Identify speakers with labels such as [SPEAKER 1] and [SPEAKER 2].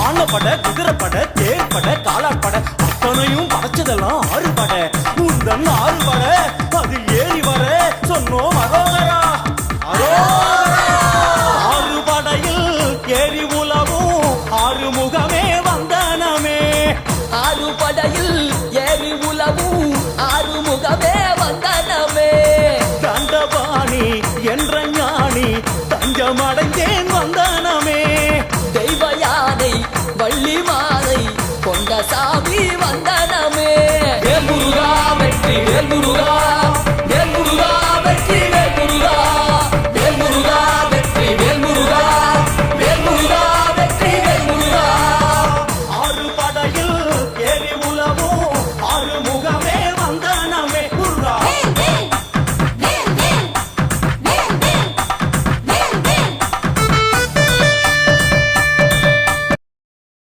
[SPEAKER 1] ஆனப்பட குதிரைப்பட தேர்ப்பட காலாட்பட அத்தனையும் படைச்சதெல்லாம் ஆறுபட உந்தன் ஆறுபட அது ஏறி வர சொன்னோம் அரோகரா ஆறுபடையில் ஏறி உலவும் ஆறுமுகமே வந்தனமே
[SPEAKER 2] ஆறுபடையில்